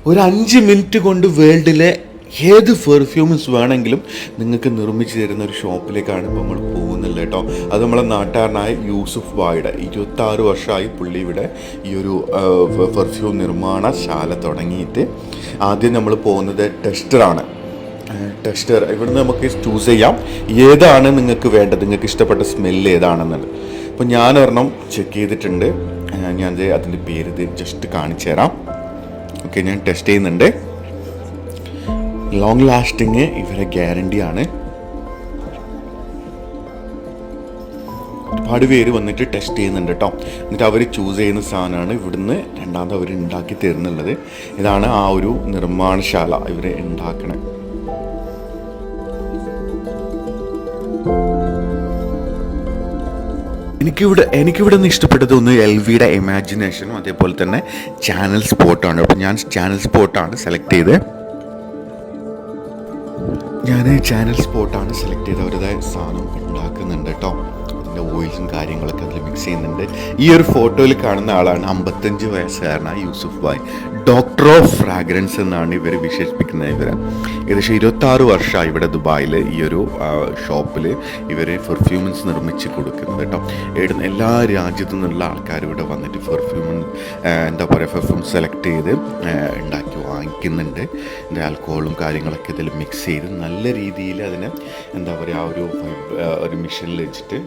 ഒരു 5 മിനിറ്റ് കൊണ്ട് വേൾഡിലെ ഏത് പെർഫ്യൂംസ് വേണമെങ്കിലും നിങ്ങൾക്ക് നിർമ്മിച്ച് തരുന്ന ഒരു ഷോപ്പിലേക്കാണ് ഇപ്പോൾ നമ്മൾ പോകുന്നില്ല കേട്ടോ. അത് നമ്മളെ നാട്ടുകാരനായ യൂസുഫ് ബായുടെ 26 വർഷമായി പുള്ളി ഇവിടെ ഈ ഒരു പെർഫ്യൂം നിർമ്മാണശാല തുടങ്ങിയിട്ട്. ആദ്യം നമ്മൾ പോകുന്നത് ടെസ്റ്ററാണ്. ടെസ്റ്റർ ഇവിടുന്ന് നമുക്ക് ചൂസ് ചെയ്യാം ഏതാണ് നിങ്ങൾക്ക് വേണ്ടത്, നിങ്ങൾക്ക് ഇഷ്ടപ്പെട്ട സ്മെല്ല് ഏതാണെന്നുള്ളത്. അപ്പോൾ ഞാൻ ഒരെണ്ണം ചെക്ക് ചെയ്തിട്ടുണ്ട്. ഞാൻ അതിൻ്റെ പേര് ഇത് ജസ്റ്റ് കാണിച്ചു തരാം. ഓക്കെ, ഞാൻ ടെസ്റ്റ് ചെയ്യുന്നുണ്ട്. ലോങ് ലാസ്റ്റിങ് ഇവരെ ഗ്യാരണ്ടിയാണ്. ഒരുപാട് പേര് വന്നിട്ട് ടെസ്റ്റ് ചെയ്യുന്നുണ്ട് കേട്ടോ. എന്നിട്ട് അവർ ചൂസ് ചെയ്യുന്ന സാധനമാണ് ഇവിടുന്ന് രണ്ടാമത് അവർ ഉണ്ടാക്കി തരുന്നുള്ളത്. ഇതാണ് ആ ഒരു നിർമ്മാണശാല ഇവർ ഉണ്ടാക്കണേ. എനിക്കിവിടെ നിന്ന് ഇഷ്ടപ്പെട്ടത് ഒന്ന് LVയുടെ ഇമാജിനേഷനും അതേപോലെ തന്നെ ചാനൽ സ്പോട്ടാണ്. അപ്പോൾ ഞാൻ ചാനൽ സ്പോട്ടാണ് സെലക്ട് ചെയ്തത്. അവരുടെ സാധനം ഉണ്ടാക്കുന്നുണ്ട് കേട്ടോ. അതിൻ്റെ ഓയിൽസും കാര്യങ്ങളൊക്കെ അതിൽ മിക്സ് ചെയ്യുന്നുണ്ട്. ഈ ഒരു ഫോട്ടോയിൽ കാണുന്ന ആളാണ് 55 വയസ്സുകാരനായ Yusuf Bhai. Doctor of fragrance എന്നാണ് ഇവർ വിശേഷിപ്പിക്കുന്നത്. ഏകദേശം 26 വർഷമായി ഇവിടെ ദുബായിൽ ഈ ഒരു ഷോപ്പിൽ ഇവർ പെർഫ്യൂംസ് നിർമ്മിച്ച് കൊടുക്കുന്നത് കേട്ടോ. എല്ലാ രാജ്യത്തു നിന്നുള്ള ആൾക്കാർ ഇവിടെ വന്നിട്ട് പെർഫ്യൂം സെലക്ട് ചെയ്ത് ഉണ്ടാക്കി വാങ്ങിക്കുന്നുണ്ട്. ഇതിൻ്റെ ആൽക്കഹോളും കാര്യങ്ങളൊക്കെ ഇതിൽ മിക്സ് ചെയ്ത് നല്ല രീതിയിൽ അതിനെ ആ ഒരു മിഷനിൽ വെച്ചിട്ട്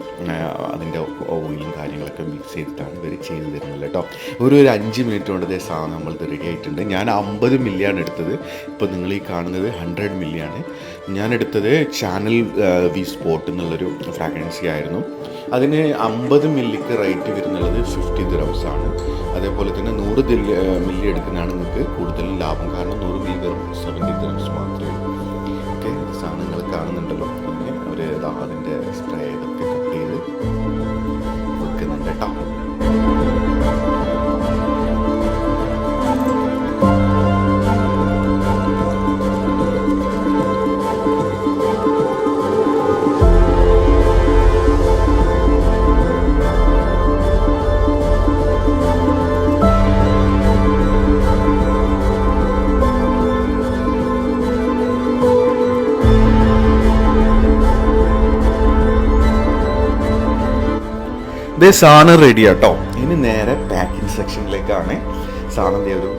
അതിൻ്റെ ഓയിലും കാര്യങ്ങളൊക്കെ മിക്സ് ചെയ്തിട്ടാണ് ഇവർ ചെയ്ത് തരുന്നത് കേട്ടോ. ഒരു 5 മിനിറ്റ് കൊണ്ട് ഇതേ സാധനം നമ്മൾ റെഡി ആയിട്ടുണ്ട്. ഞാൻ 50 മില്ലിയാണ് എടുത്തത്. ഇപ്പോൾ നിങ്ങൾ ഈ കാണുന്നത് 100 മില്ലിയാണ്. ഞാൻ എടുത്തത് ചാനൽ വി സ്പോട്ട് എന്നുള്ളൊരു ഫ്രാഗ്രൻസി ആയിരുന്നു. അതിന് 50 മില്ലിക്ക് റേറ്റ് വരുന്നുള്ളത് 50 ദിറംസ് ആണ്. അതേപോലെ തന്നെ 100 മില്ലി എടുക്കുന്നതാണ് നിങ്ങൾക്ക് കൂടുതലും ലാഭം. കാരണം 100 മില്ലി വെറും 70 ദിറംസ് മാത്രമേ ഉള്ളൂ. ഓക്കെ, സാധനങ്ങൾ കാണുന്നുണ്ടല്ലോ. അതിൻ്റെ സ്പ്രേ ഇതൊക്കെ കട്ട് ചെയ്ത് വെക്കുന്നുണ്ട് കേട്ടോ. സാധനം റെഡി ആട്ടോ. ഇനി നേരെ പാക്കിംഗ് സെക്ഷനിലേക്കാണ്. സാധനം ഒരു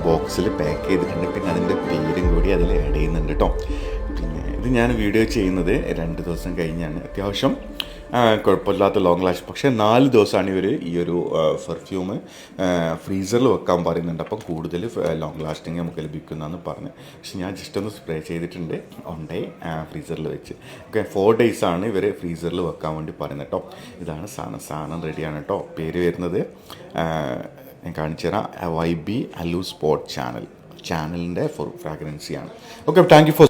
ബോക്സിൽ പാക്ക് ചെയ്തിട്ടുണ്ട്. പിന്നെ അതിൻ്റെ പേരും കൂടി അതിൽ ആഡ് ചെയ്യുന്നുണ്ട് കേട്ടോ. പിന്നെ ഇത് ഞാൻ വീഡിയോ ചെയ്യുന്നത് 2 ദിവസം കഴിഞ്ഞാണ്. അത്യാവശ്യം കുഴപ്പമില്ലാത്ത ലോങ് ലാസ്റ്റ്. പക്ഷേ 4 ദിവസമാണ് ഇവർ ഈ ഒരു പെർഫ്യൂം ഫ്രീസറിൽ വെക്കാൻ പറയുന്നുണ്ട്. അപ്പം കൂടുതൽ ലോങ് ലാസ്റ്റിങ് നമുക്ക് ലഭിക്കുന്നതെന്ന് പറഞ്ഞു. പക്ഷെ ഞാൻ ജസ്റ്റ് ഒന്ന് സ്പ്രേ ചെയ്തിട്ടുണ്ട് 1 ഡേ ഫ്രീസറിൽ വെച്ച്. ഓക്കെ, 4 ഡേയ്സാണ് ഇവർ ഫ്രീസറിൽ വെക്കാൻ വേണ്ടി പറയുന്നത് കേട്ടോ. ഇതാണ് സാധനം റെഡിയാണ് കേട്ടോ. പേര് വരുന്നത് ഞാൻ കാണിച്ചു തരാം. YB അലു സ്പോട്ട് ചാനലിൻ്റെ ഫ്രാഗ്രൻസിയാണ്. Okay, thank you four